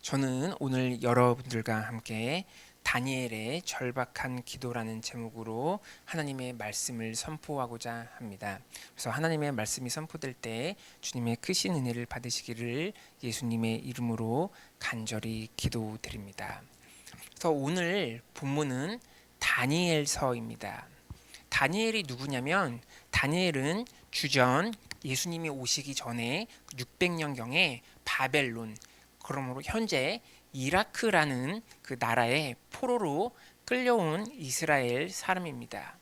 저는 오늘 여러분들과 함께 다니엘의 절박한 기도라는 제목으로 하나님의 말씀을 선포하고자 합니다. 그래서 하나님의 말씀이 선포될 때 주님의 크신 은혜를 받으시기를 예수님의 이름으로 간절히 기도드립니다. 그래서 오늘 본문은 다니엘서입니다. 다니엘이 누구냐면 다니엘은 주전 예수님이 오시기 전에 600년경에 바벨론, 그러므로 현재 이라크라는 그 나라의 포로로 끌려온 이스라엘 사람입니다.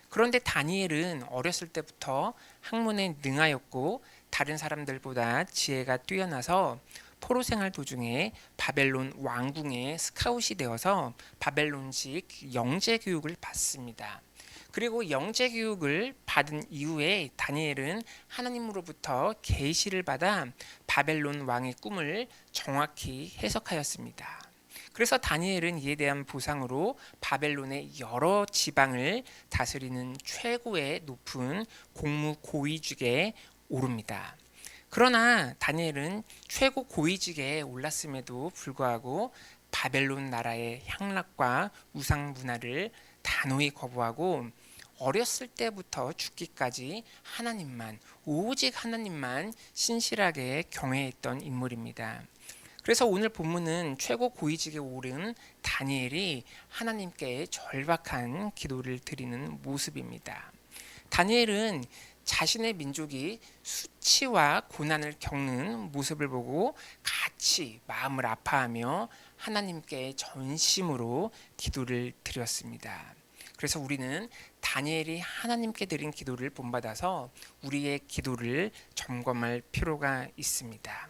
그런데 다니엘은 어렸을 때부터 학문에 능하였고 다른 사람들보다 지혜가 뛰어나서 포로 생활 도중에 바벨론 왕궁의 스카웃이 되어서 바벨론식 영재 교육을 받습니다. 그리고 영재 교육을 받은 이후에 다니엘은 하나님으로부터 계시를 받아 바벨론 왕의 꿈을 정확히 해석하였습니다. 그래서 다니엘은 이에 대한 보상으로 바벨론의 여러 지방을 다스리는 최고의 높은 공무 고위직에 오릅니다. 그러나 다니엘은 최고 고위직에 올랐음에도 불구하고 바벨론 나라의 향락과 우상 문화를 단호히 거부하고 어렸을 때부터 죽기까지 하나님만, 오직 하나님만 신실하게 경외했던 인물입니다. 그래서 오늘 본문은 최고 고위직에 오른 다니엘이 하나님께 절박한 기도를 드리는 모습입니다. 다니엘은 자신의 민족이 수치와 고난을 겪는 모습을 보고 같이 마음을 아파하며 하나님께 전심으로 기도를 드렸습니다. 그래서 우리는 다니엘이 하나님께 드린 기도를 본받아서 우리의 기도를 점검할 필요가 있습니다.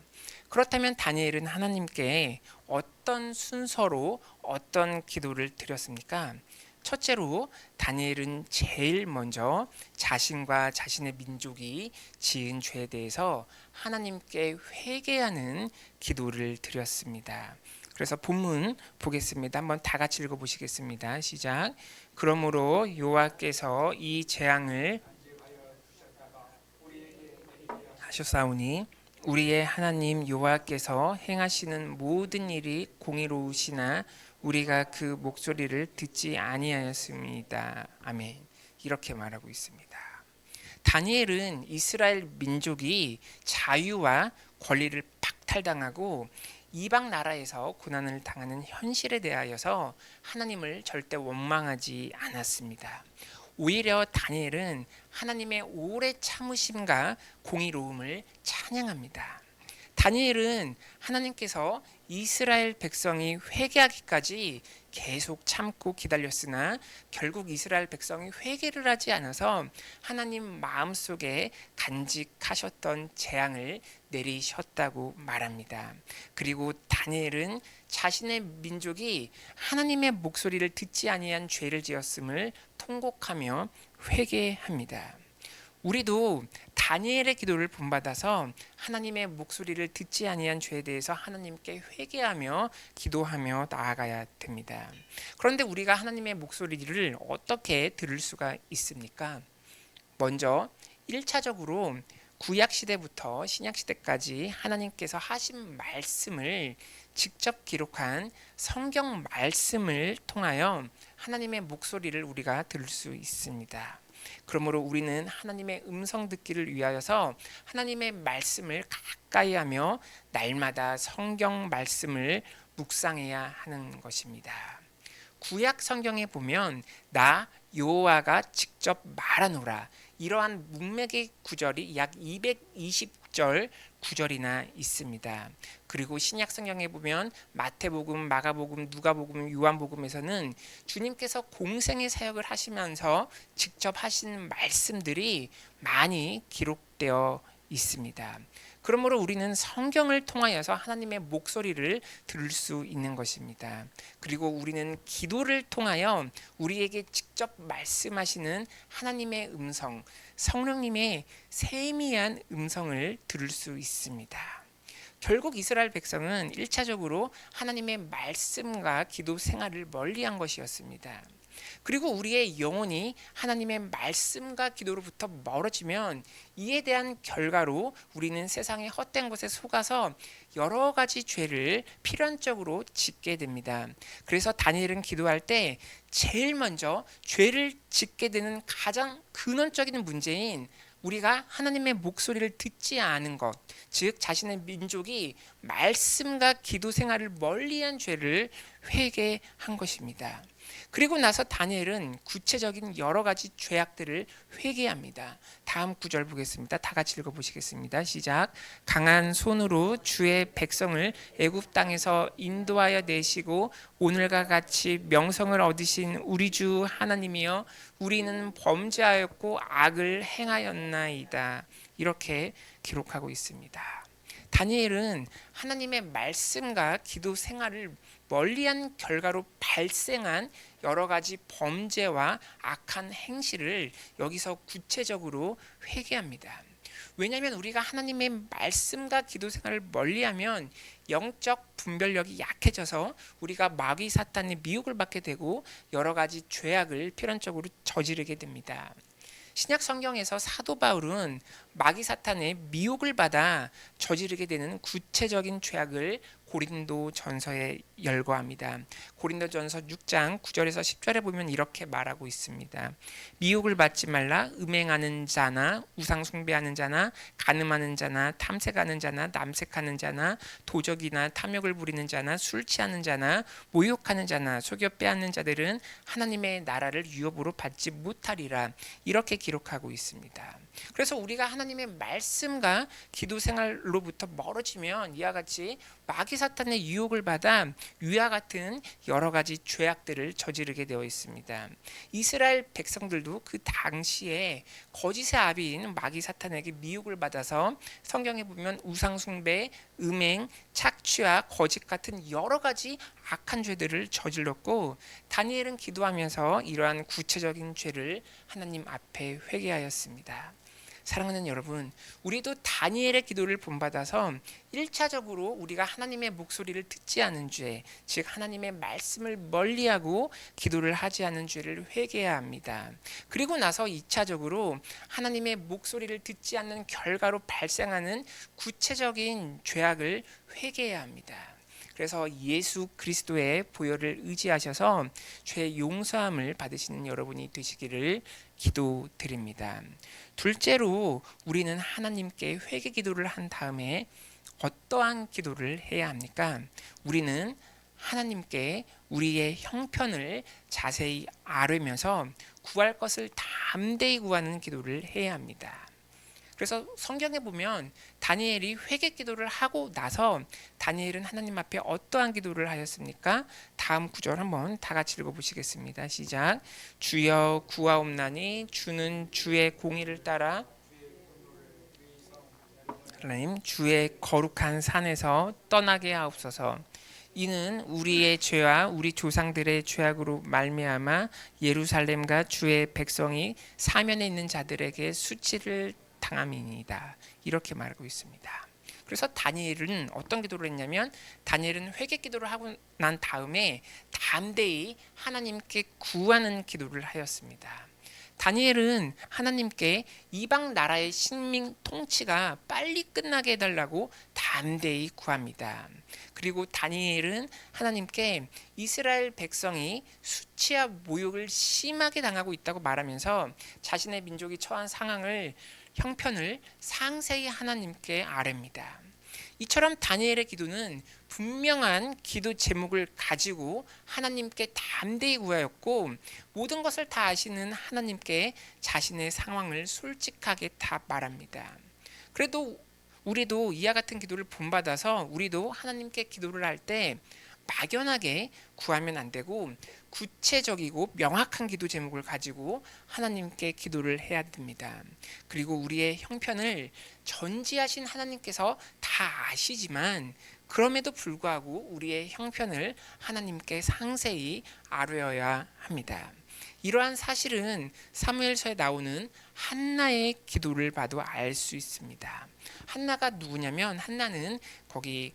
그렇다면 다니엘은 하나님께 어떤 순서로 어떤 기도를 드렸습니까? 첫째로 다니엘은 제일 먼저 자신과 자신의 민족이 지은 죄에 대해서 하나님께 회개하는 기도를 드렸습니다. 그래서 본문 보겠습니다. 한번 다 같이 읽어보시겠습니다. 시작. 그러므로 여호와께서 이 재앙을 하셨사오니 우리의 하나님 여호와께서 행하시는 모든 일이 공의로우시나 우리가 그 목소리를 듣지 아니하였습니다. 아멘. 이렇게 말하고 있습니다. 다니엘은 이스라엘 민족이 자유와 권리를 박탈당하고 이방 나라에서 고난을 당하는 현실에 대하여서 하나님을 절대 원망하지 않았습니다. 오히려 다니엘은 하나님의 오래 참으심과 공의로움을 찬양합니다. 다니엘은 하나님께서 이스라엘 백성이 회개하기까지 계속 참고 기다렸으나 결국 이스라엘 백성이 회개를 하지 않아서 하나님 마음속에 간직하셨던 재앙을 내리셨다고 말합니다. 그리고 다니엘은 자신의 민족이 하나님의 목소리를 듣지 아니한 죄를 지었음을 통곡하며 회개합니다. 우리도 다니엘의 기도를 본받아서 하나님의 목소리를 듣지 아니한 죄에 대해서 하나님께 회개하며 기도하며 나아가야 됩니다. 그런데 우리가 하나님의 목소리를 어떻게 들을 수가 있습니까? 먼저 1차적으로 구약 시대부터 신약 시대까지 하나님께서 하신 말씀을 직접 기록한 성경 말씀을 통하여 하나님의 목소리를 우리가 들을 수 있습니다. 그러므로 우리는 하나님의 음성 듣기를 위하여서 하나님의 말씀을 가까이 하며 날마다 성경 말씀을 묵상해야 하는 것입니다. 구약 성경에 보면 나 여호와가 직접 말하노라, 이러한 문맥의 구절이 약 220절 구절이나 있습니다. 그리고 신약 성경에 보면 마태복음, 마가복음, 누가복음, 요한복음에서는 주님께서 공생의 사역을 하시면서 직접 하신 말씀들이 많이 기록되어 있습니다. 그러므로 우리는 성경을 통하여서 하나님의 목소리를 들을 수 있는 것입니다. 그리고 우리는 기도를 통하여 우리에게 직접 말씀하시는 하나님의 음성, 성령님의 세미한 음성을 들을 수 있습니다. 결국 이스라엘 백성은 1차적으로 하나님의 말씀과 기도 생활을 멀리한 것이었습니다. 그리고 우리의 영혼이 하나님의 말씀과 기도로부터 멀어지면 이에 대한 결과로 우리는 세상의 헛된 것에 속아서 여러 가지 죄를 필연적으로 짓게 됩니다. 그래서 다니엘은 기도할 때 제일 먼저 죄를 짓게 되는 가장 근원적인 문제인 우리가 하나님의 목소리를 듣지 않은 것, 즉 자신의 민족이 말씀과 기도 생활을 멀리한 죄를 회개한 것입니다. 그리고 나서 다니엘은 구체적인 여러 가지 죄악들을 회개합니다. 다음 구절 보겠습니다. 다 같이 읽어보시겠습니다. 시작. 강한 손으로 주의 백성을 애굽 땅에서 인도하여 내시고 오늘과 같이 명성을 얻으신 우리 주 하나님이여 우리는 범죄하였고 악을 행하였나이다. 이렇게 기록하고 있습니다. 다니엘은 하나님의 말씀과 기도 생활을 멀리한 결과로 발생한 여러 가지 범죄와 악한 행실을 여기서 구체적으로 회개합니다. 왜냐하면 우리가 하나님의 말씀과 기도 생활을 멀리하면 영적 분별력이 약해져서 우리가 마귀 사탄의 미혹을 받게 되고 여러 가지 죄악을 필연적으로 저지르게 됩니다. 신약 성경에서 사도 바울은 마귀 사탄의 미혹을 받아 저지르게 되는 구체적인 죄악을 고린도 전서에 열거합니다. 고린도 전서 6장 9절에서 10절에 보면 이렇게 말하고 있습니다. 미혹을 받지 말라. 음행하는 자나 우상 숭배하는 자나 간음하는 자나 탐색하는 자나 남색하는 자나 도적이나 탐욕을 부리는 자나 술 취하는 자나 모욕하는 자나 속여 빼앗는 자들은 하나님의 나라를 유업으로 받지 못하리라. 이렇게 기록하고 있습니다. 그래서 우리가 하나님의 말씀과 기도 생활로부터 멀어지면 이와 같이 마귀 사탄의 유혹을 받아 위와 같은 여러 가지 죄악들을 저지르게 되어 있습니다. 이스라엘 백성들도 그 당시에 거짓의 아비인 마귀 사탄에게 미혹을 받아서 성경에 보면 우상 숭배, 음행, 착취와 거짓 같은 여러 가지 악한 죄들을 저질렀고 다니엘은 기도하면서 이러한 구체적인 죄를 하나님 앞에 회개하였습니다. 사랑하는 여러분, 우리도 다니엘의 기도를 본받아서 1차적으로 우리가 하나님의 목소리를 듣지 않은 죄, 즉 하나님의 말씀을 멀리하고 기도를 하지 않은 죄를 회개해야 합니다. 그리고 나서 2차적으로 하나님의 목소리를 듣지 않는 결과로 발생하는 구체적인 죄악을 회개해야 합니다. 그래서 예수 그리스도의 보혈을 의지하셔서 죄 용서함을 받으시는 여러분이 되시기를 기도드립니다. 둘째로 우리는 하나님께 회개 기도를 한 다음에 어떠한 기도를 해야 합니까? 우리는 하나님께 우리의 형편을 자세히 아뢰면서 구할 것을 담대히 구하는 기도를 해야 합니다. 그래서 성경에 보면 다니엘이 회개 기도를 하고 나서 다니엘은 하나님 앞에 어떠한 기도를 하였습니까? 다음 구절 한번 다 같이 읽어보시겠습니다. 시작. 주여 구하옵나니 주는 주의 공의를 따라 하나님 주의 거룩한 산에서 떠나게 하옵소서. 이는 우리의 죄와 우리 조상들의 죄악으로 말미암아 예루살렘과 주의 백성이 사면에 있는 자들에게 수치를 당함이니이다. 이렇게 말하고 있습니다. 그래서 다니엘은 어떤 기도를 했냐면 다니엘은 회개 기도를 하고 난 다음에 담대히 하나님께 구하는 기도를 하였습니다. 다니엘은 하나님께 이방 나라의 식민 통치가 빨리 끝나게 해달라고 담대히 구합니다. 그리고 다니엘은 하나님께 이스라엘 백성이 수치와 모욕을 심하게 당하고 있다고 말하면서 자신의 민족이 처한 상황을 형편을 상세히 하나님께 아뢰입니다. 이처럼 다니엘의 기도는 분명한 기도 제목을 가지고 하나님께 담대히 구하였고 모든 것을 다 아시는 하나님께 자신의 상황을 솔직하게 다 말합니다. 그래도 우리도 이와 같은 기도를 본받아서 우리도 하나님께 기도를 할 때 막연하게 구하면 안 되고 구체적이고 명확한 기도 제목을 가지고 하나님께 기도를 해야 됩니다. 그리고 우리의 형편을 전지하신 하나님께서 다 아시지만 그럼에도 불구하고 우리의 형편을 하나님께 상세히 아뢰어야 합니다. 이러한 사실은 사무엘서에 나오는 한나의 기도를 봐도 알 수 있습니다. 한나가 누구냐면 한나는 거기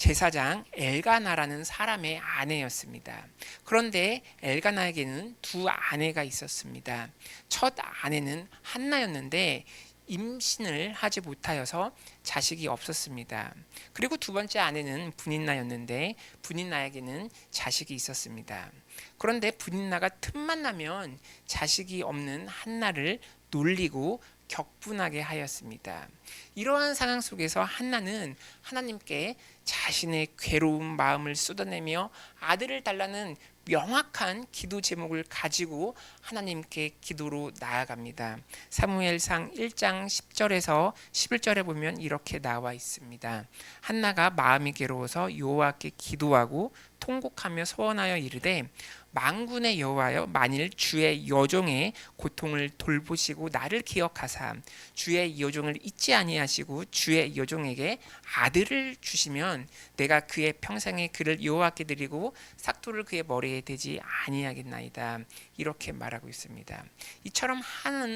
제사장 엘가나라는 사람의 아내였습니다. 그런데 엘가나에게는 두 아내가 있었습니다. 첫 아내는 한나였는데 임신을 하지 못하여서 자식이 없었습니다. 그리고 두 번째 아내는 분인나였는데 분인나에게는 자식이 있었습니다. 그런데 분인나가 틈만 나면 자식이 없는 한나를 놀리고 격분하게 하였습니다. 이러한 상황 속에서 한나는 하나님께 자신의 괴로운 마음을 쏟아내며 아들을 달라는 명확한 기도 제목을 가지고 하나님께 기도로 나아갑니다. 사무엘상 1장 10절에서 11절에 보면 이렇게 나와 있습니다. 한나가 마음이 괴로워서 여호와께 기도하고 통곡하며 소원하여 이르되 만군의 여호와여, 만일 주의 여종의 고통을 돌보시고 나를 기억하사 주의 여종을 잊지 아니하시고 주의 여종에게 아들을 주시면 내가 그의 평생에 그를 여호와께 드리고 삭도를 그의 머리에 대지 아니하겠나이다. 이렇게 말하고 있습니다. 이처럼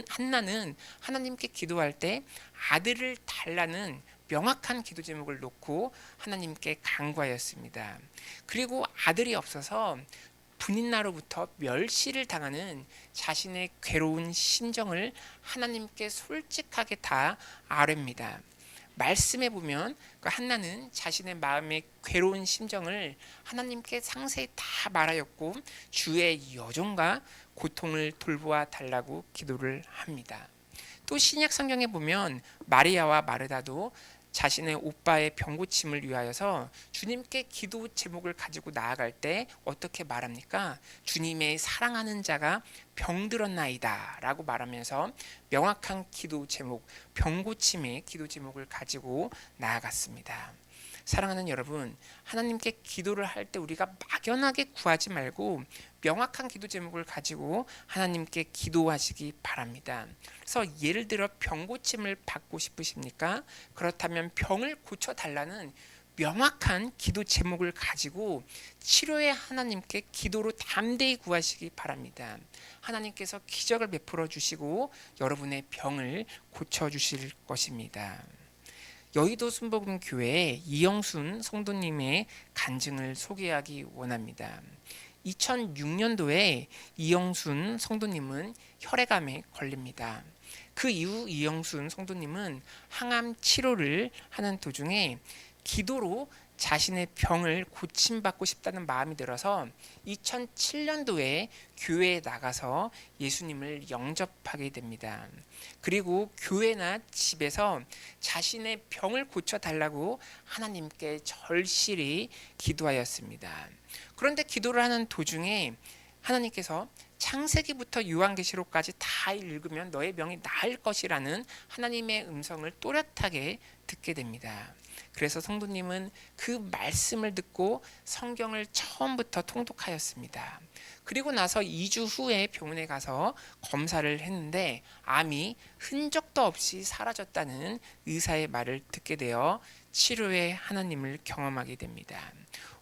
한나는 하나님께 기도할 때 아들을 달라는 명확한 기도 제목을 놓고 하나님께 간구하였습니다. 그리고 아들이 없어서 분인나로부터 멸시를 당하는 자신의 괴로운 심정을 하나님께 솔직하게 다 아뢰입니다. 말씀에 보면 그 한나는 자신의 마음의 괴로운 심정을 하나님께 상세히 다 말하였고 주의 여종과 고통을 돌보아 달라고 기도를 합니다. 또 신약 성경에 보면 마리아와 마르다도 자신의 오빠의 병 고침을 위하여서 주님께 기도 제목을 가지고 나아갈 때 어떻게 말합니까? 주님의 사랑하는 자가 병들었나이다 라고 말하면서 명확한 기도 제목, 병 고침의 기도 제목을 가지고 나아갔습니다. 사랑하는 여러분, 하나님께 기도를 할 때 우리가 막연하게 구하지 말고 명확한 기도 제목을 가지고 하나님께 기도하시기 바랍니다. 그래서 예를 들어 병 고침을 받고 싶으십니까? 그렇다면 병을 고쳐달라는 명확한 기도 제목을 가지고 치료의 하나님께 기도로 담대히 구하시기 바랍니다. 하나님께서 기적을 베풀어 주시고 여러분의 병을 고쳐주실 것입니다. 여의도 순복음교회 이영순 성도님의 간증을 소개하기 원합니다. 2006년도에 이영순 성도님은 혈액암에 걸립니다. 그 이후 이영순 성도님은 항암 치료를 하는 도중에 기도로 자신의 병을 고침받고 싶다는 마음이 들어서 2007년도에 교회에 나가서 예수님을 영접하게 됩니다. 그리고 교회나 집에서 자신의 병을 고쳐달라고 하나님께 절실히 기도하였습니다. 그런데 기도를 하는 도중에 하나님께서 창세기부터 요한계시록까지 다 읽으면 너의 병이 나을 것이라는 하나님의 음성을 또렷하게 듣게 됩니다. 그래서 성도님은 그 말씀을 듣고 성경을 처음부터 통독하였습니다. 그리고 나서 2주 후에 병원에 가서 검사를 했는데 암이 흔적도 없이 사라졌다는 의사의 말을 듣게 되어 치료의 하나님을 경험하게 됩니다.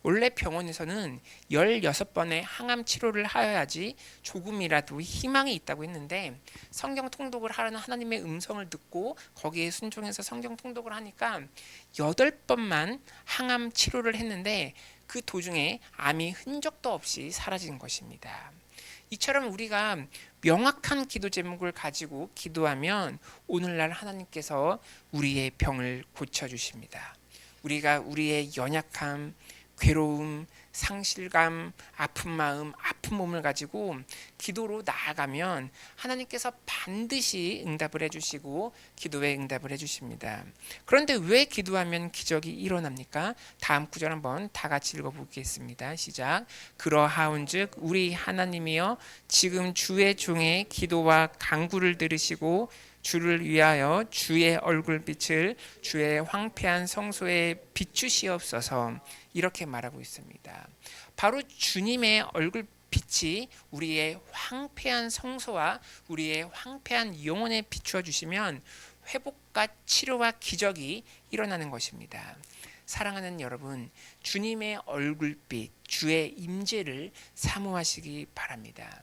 원래 병원에서는 16번의 항암 치료를 하여야지 조금이라도 희망이 있다고 했는데 성경 통독을 하라는 하나님의 음성을 듣고 거기에 순종해서 성경 통독을 하니까 8번만 항암 치료를 했는데 그 도중에 암이 흔적도 없이 사라진 것입니다. 이처럼 우리가 명확한 기도 제목을 가지고 기도하면 오늘날 하나님께서 우리의 병을 고쳐주십니다. 우리가 우리의 연약함, 괴로움, 상실감, 아픈 마음, 아픈 몸을 가지고 기도로 나아가면 하나님께서 반드시 응답을 해주시고 기도에 응답을 해주십니다. 그런데 왜 기도하면 기적이 일어납니까? 다음 구절 한번 다 같이 읽어보겠습니다. 시작. 그러하온즉 우리 하나님이여 지금 주의 종의 기도와 간구를 들으시고 주를 위하여 주의 얼굴빛을 주의 황폐한 성소에 비추시옵소서. 이렇게 말하고 있습니다. 바로 주님의 얼굴빛이 우리의 황폐한 성소와 우리의 황폐한 영혼에 비추어 주시면 회복과 치료와 기적이 일어나는 것입니다. 사랑하는 여러분, 주님의 얼굴빛, 주의 임재를 사모하시기 바랍니다.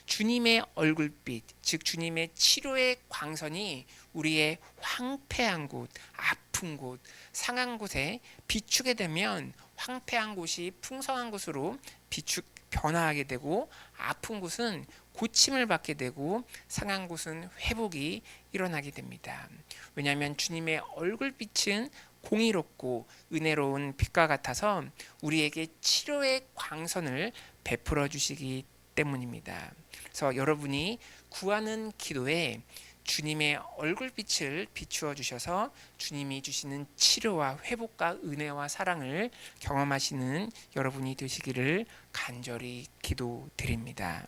주님의 얼굴빛, 즉 주님의 치료의 광선이 우리의 황폐한 곳, 아픈 아픈 곳, 상한 곳에 비추게 되면 황폐한 곳이 풍성한 곳으로 변화하게 되고, 아픈 곳은 고침을 받게 되고, 상한 곳은 회복이 일어나게 됩니다. 왜냐하면 주님의 얼굴빛은 공의롭고 은혜로운 빛과 같아서 우리에게 치료의 광선을 베풀어 주시기 때문입니다. 그래서 여러분이 구하는 기도에 주님의 얼굴빛을 비추어 주셔서 주님이 주시는 치료와 회복과 은혜와 사랑을 경험하시는 여러분이 되시기를 간절히 기도드립니다.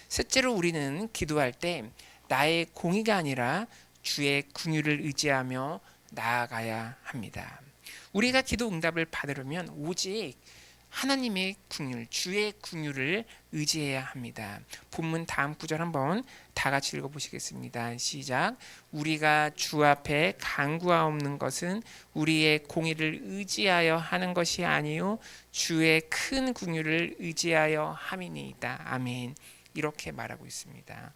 셋째로, 우리는 기도할 때 나의 공의가 아니라 주의 긍휼을 의지하며 나아가야 합니다. 우리가 기도 응답을 받으려면 오직 하나님의 긍휼, 주의 긍휼을 의지해야 합니다. 본문 다음 구절 한번 다 같이 읽어보시겠습니다. 시작. 우리가 주 앞에 간구하옵는 것은 우리의 공의를 의지하여 하는 것이 아니요 주의 큰 긍휼을 의지하여 함이니이다. 아멘. 이렇게 말하고 있습니다.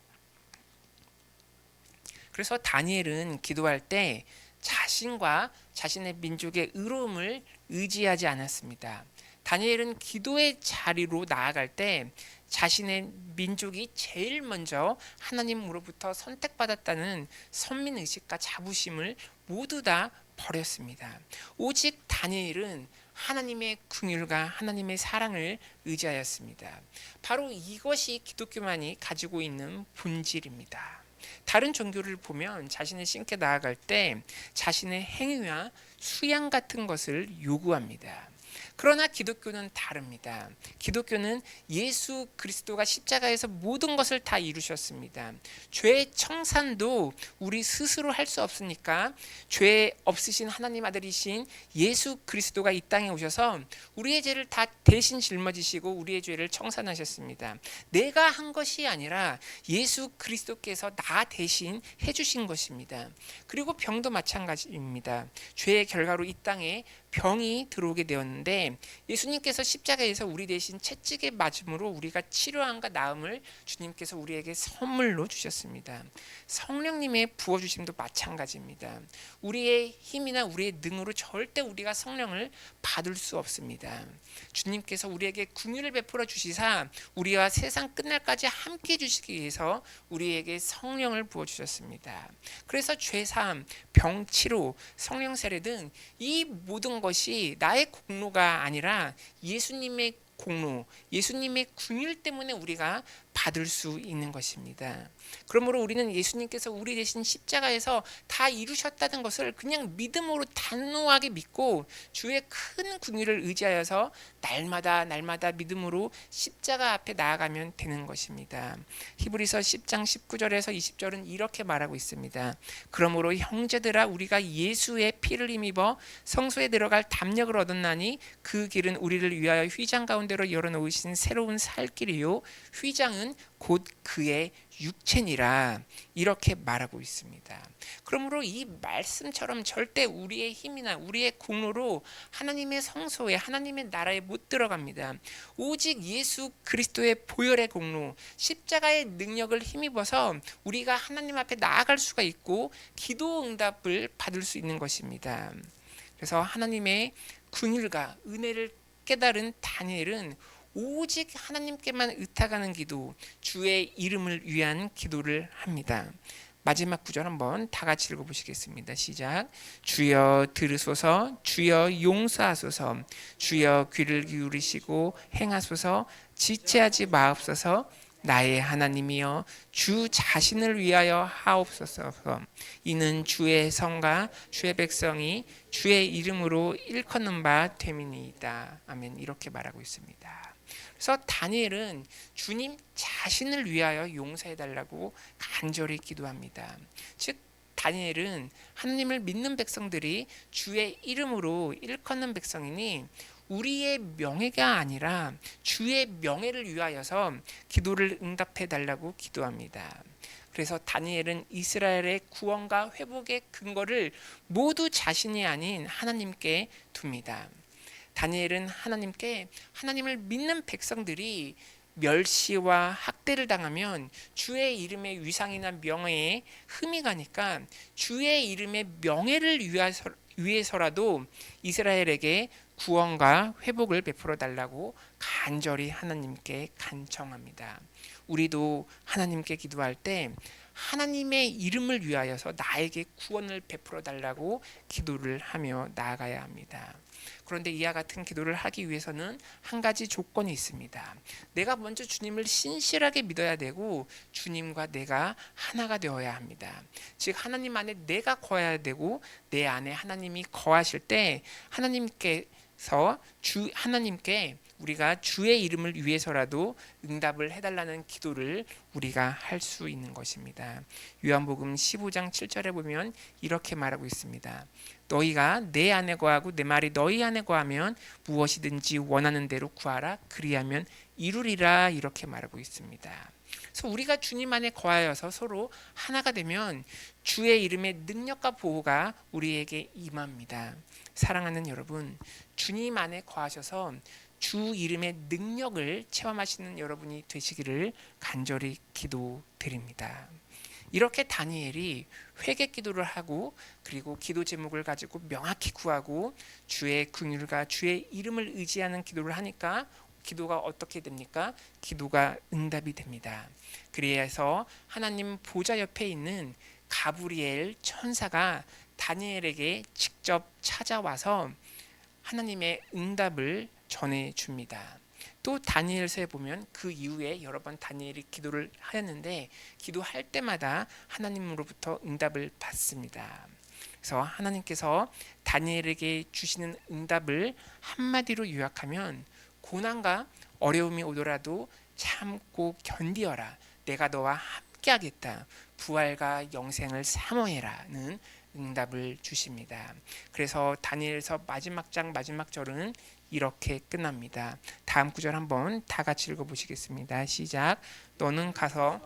그래서 다니엘은 기도할 때 자신과 자신의 민족의 의로움을 의지하지 않았습니다. 다니엘은 기도의 자리로 나아갈 때 자신의 민족이 제일 먼저 하나님으로부터 선택받았다는 선민의식과 자부심을 모두 다 버렸습니다. 오직 다니엘은 하나님의 긍휼과 하나님의 사랑을 의지하였습니다. 바로 이것이 기독교만이 가지고 있는 본질입니다. 다른 종교를 보면 자신의 신께 나아갈 때 자신의 행위와 수양 같은 것을 요구합니다. 그러나 기독교는 다릅니다. 기독교는 예수 그리스도가 십자가에서 모든 것을 다 이루셨습니다. 죄 청산도 우리 스스로 할 수 없으니까 죄 없으신 하나님 아들이신 예수 그리스도가 이 땅에 오셔서 우리의 죄를 다 대신 짊어지시고 우리의 죄를 청산하셨습니다. 내가 한 것이 아니라 예수 그리스도께서 나 대신 해주신 것입니다. 그리고 병도 마찬가지입니다. 죄의 결과로 이 땅에 병이 들어오게 되었는데 예수님께서 십자가에서 우리 대신 채찍에 맞음으로 우리가 치료함과 나음을 주님께서 우리에게 선물로 주셨습니다. 성령님의 부어주심도 마찬가지입니다. 우리의 힘이나 우리의 능으로 절대 우리가 성령을 받을 수 없습니다. 주님께서 우리에게 긍휼을 베풀어 주시사 우리와 세상 끝날까지 함께 해주시기 위해서 우리에게 성령을 부어주셨습니다. 그래서 죄사함, 병치료, 성령 세례 등 이 모든 것이 나의 공로가 아니라 예수님의 공로, 예수님의 긍휼 때문에 우리가 받을 수 있는 것입니다. 그러므로 우리는 예수님께서 우리 대신 십자가에서 다 이루셨다는 것을 그냥 믿음으로 단호하게 믿고 주의 큰 긍휼을 의지하여서 날마다 믿음으로 십자가 앞에 나아가면 되는 것입니다. 히브리서 10장 19절에서 20절은 이렇게 말하고 있습니다. 그러므로 형제들아 우리가 예수의 피를 힘입어 성소에 들어갈 담력을 얻었나니 그 길은 우리를 위하여 휘장 가운데로 열어놓으신 새로운 살 길이요 휘장은 곧 그의 육체니라 이렇게 말하고 있습니다. 그러므로 이 말씀처럼 절대 우리의 힘이나 우리의 공로로 하나님의 성소에 하나님의 나라에 못 들어갑니다. 오직 예수 그리스도의 보혈의 공로 십자가의 능력을 힘입어서 우리가 하나님 앞에 나아갈 수가 있고 기도 응답을 받을 수 있는 것입니다. 그래서 하나님의 긍휼과 은혜를 깨달은 다니엘은 오직 하나님께만 의탁하는 기도, 주의 이름을 위한 기도를 합니다. 마지막 구절 한번 다 같이 읽어보시겠습니다. 시작. 주여 들으소서, 주여 용서하소서, 주여 귀를 기울이시고 행하소서, 지체하지 마옵소서. 나의 하나님이여 주 자신을 위하여 하옵소서. 이는 주의 성과 주의 백성이 주의 이름으로 일컫는 바 됨이니이다. 아멘. 이렇게 말하고 있습니다. 그래서 다니엘은 주님 자신을 위하여 용서해달라고 간절히 기도합니다. 즉 다니엘은 하나님을 믿는 백성들이 주의 이름으로 일컫는 백성이니 우리의 명예가 아니라 주의 명예를 위하여서 기도를 응답해달라고 기도합니다. 그래서 다니엘은 이스라엘의 구원과 회복의 근거를 모두 자신이 아닌 하나님께 둡니다. 다니엘은 하나님께 하나님을 믿는 백성들이 멸시와 학대를 당하면 주의 이름의 위상이나 명예에 흠이 가니까 주의 이름의 명예를 위해서라도 이스라엘에게 구원과 회복을 베풀어 달라고 간절히 하나님께 간청합니다. 우리도 하나님께 기도할 때 하나님의 이름을 위하여서 나에게 구원을 베풀어 달라고 기도를 하며 나아가야 합니다. 그런데 이와 같은 기도를 하기 위해서는 한 가지 조건이 있습니다. 내가 먼저 주님을 신실하게 믿어야 되고 주님과 내가 하나가 되어야 합니다. 즉 하나님 안에 내가 거해야 되고 내 안에 하나님이 거하실 때 하나님께 우리가 주의 이름을 위해서라도 응답을 해달라는 기도를 우리가 할 수 있는 것입니다. 요한복음 15장 7절에 보면 이렇게 말하고 있습니다. 너희가 내 안에 거하고 내 말이 너희 안에 거하면 무엇이든지 원하는 대로 구하라 그리하면 이루리라 이렇게 말하고 있습니다. 그래서 우리가 주님 안에 거하여서 서로 하나가 되면 주의 이름의 능력과 보호가 우리에게 임합니다. 사랑하는 여러분, 주님 안에 거하셔서 주 이름의 능력을 체험하시는 여러분이 되시기를 간절히 기도드립니다. 이렇게 다니엘이 회개 기도를 하고 그리고 기도 제목을 가지고 명확히 구하고 주의 긍휼과 주의 이름을 의지하는 기도를 하니까 기도가 어떻게 됩니까? 기도가 응답이 됩니다. 그래서 하나님 보좌 옆에 있는 가브리엘 천사가 다니엘에게 직접 찾아와서 하나님의 응답을 전해줍니다. 또 다니엘서에 보면 그 이후에 여러 번 다니엘이 기도를 하였는데 기도할 때마다 하나님으로부터 응답을 받습니다. 그래서 하나님께서 다니엘에게 주시는 응답을 한마디로 요약하면 고난과 어려움이 오더라도 참고 견디어라. 내가 너와 함께하겠다. 부활과 영생을 사모해라는 응답을 주십니다. 그래서 다니엘서 마지막 장 마지막 절은 이렇게 끝납니다. 다음 구절 한번 다 같이 읽어보시겠습니다. 시작. 너는 가서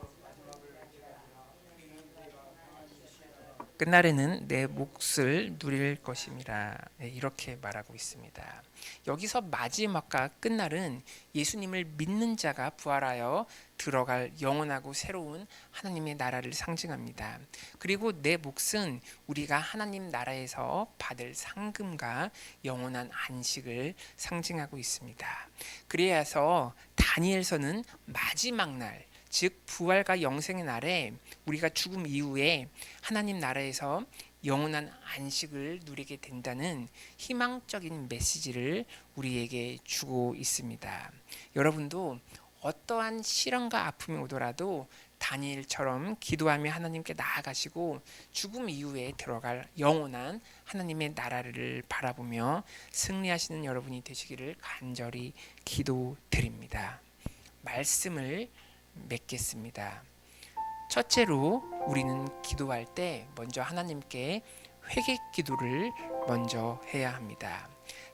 끝날에는 내 몫을 누릴 것임이라. 네, 이렇게 말하고 있습니다. 여기서 마지막과 끝날은 예수님을 믿는 자가 부활하여 들어갈 영원하고 새로운 하나님의 나라를 상징합니다. 그리고 내 몫은 우리가 하나님 나라에서 받을 상금과 영원한 안식을 상징하고 있습니다. 그래서 다니엘서는 마지막 날, 즉 부활과 영생의 날에 우리가 죽음 이후에 하나님 나라에서 영원한 안식을 누리게 된다는 희망적인 메시지를 우리에게 주고 있습니다. 여러분도 어떠한 시련과 아픔이 오더라도 다니엘처럼 기도하며 하나님께 나아가시고 죽음 이후에 들어갈 영원한 하나님의 나라를 바라보며 승리하시는 여러분이 되시기를 간절히 기도드립니다. 말씀을 맺겠습니다. 첫째로 우리는 기도할 때 먼저 하나님께 회개 기도를 먼저 해야 합니다.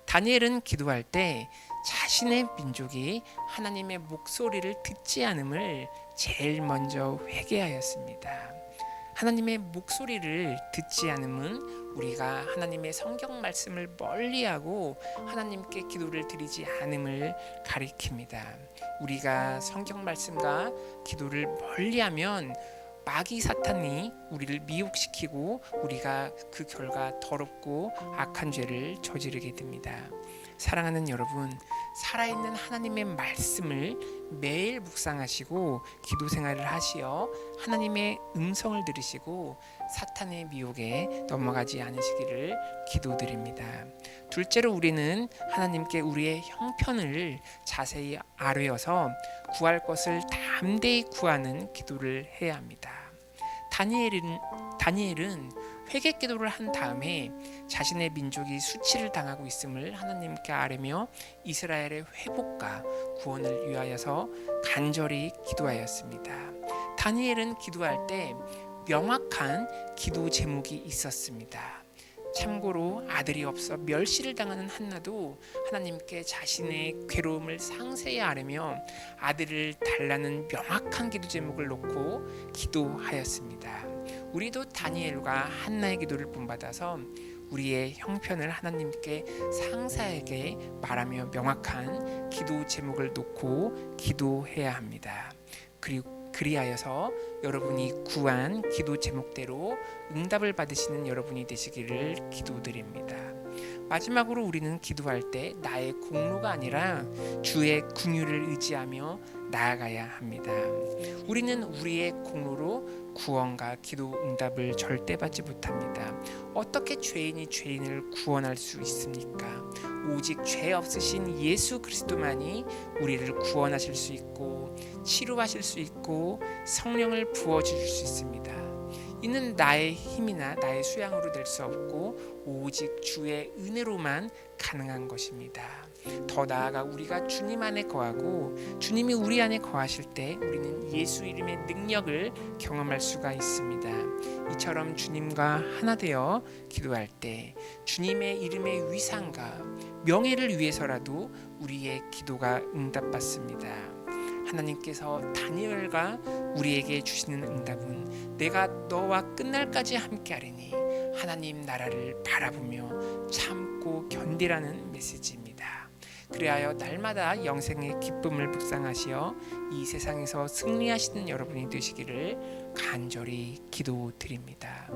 다니엘은 기도할 때 자신의 민족이 하나님의 목소리를 듣지 않음을 제일 먼저 회개하였습니다. 하나님의 목소리를 듣지 않음은 우리가 하나님의 성경 말씀을 멀리하고 하나님께 기도를 드리지 않음을 가리킵니다. 우리가 성경 말씀과 기도를 멀리하면 마귀 사탄이 우리를 미혹시키고 우리가 그 결과 더럽고 악한 죄를 저지르게 됩니다. 사랑하는 여러분, 살아있는 하나님의 말씀을 매일 묵상하시고 기도 생활을 하시어 하나님의 음성을 들으시고 사탄의 미혹에 넘어가지 않으시기를 기도드립니다. 둘째로 우리는 하나님께 우리의 형편을 자세히 아뢰어서 구할 것을 담대히 구하는 기도를 해야 합니다. 다니엘은 회개 기도를 한 다음에 자신의 민족이 수치를 당하고 있음을 하나님께 아뢰며 이스라엘의 회복과 구원을 위하여서 간절히 기도하였습니다. 다니엘은 기도할 때 명확한 기도 제목이 있었습니다. 참고로 아들이 없어 멸시를 당하는 한나도 하나님께 자신의 괴로움을 상세히 아뢰며 아들을 달라는 명확한 기도 제목을 놓고 기도하였습니다. 우리도 다니엘과 한나의 기도를 본받아서 우리의 형편을 하나님께 상세하게 말하며 명확한 기도 제목을 놓고 기도해야 합니다. 그리고 그리하여서 여러분이 구한 기도 제목대로 응답을 받으시는 여러분이 되시기를 기도드립니다. 마지막으로 우리는 기도할 때 나의 공로가 아니라 주의 긍휼을 의지하며 나아가야 합니다. 우리는 우리의 공로로 구원과 기도 응답을 절대 받지 못합니다. 어떻게 죄인이 죄인을 구원할 수 있습니까? 오직 죄 없으신 예수 그리스도만이 우리를 구원하실 수 있고 치료하실 수 있고 성령을 부어주실 수 있습니다. 이는 나의 힘이나 나의 수양으로 될 수 없고 오직 주의 은혜로만 가능한 것입니다. 더 나아가 우리가 주님 안에 거하고 주님이 우리 안에 거하실 때 우리는 예수 이름의 능력을 경험할 수가 있습니다. 이처럼 주님과 하나 되어 기도할 때 주님의 이름의 위상과 명예를 위해서라도 우리의 기도가 응답받습니다. 하나님께서 다니엘과 우리에게 주시는 응답은 내가 너와 끝날까지 함께하리니 하나님 나라를 바라보며 참고 견디라는 메시지입니다. 그리하여 날마다 영생의 기쁨을 묵상하시어 이 세상에서 승리하시는 여러분이 되시기를 간절히 기도드립니다.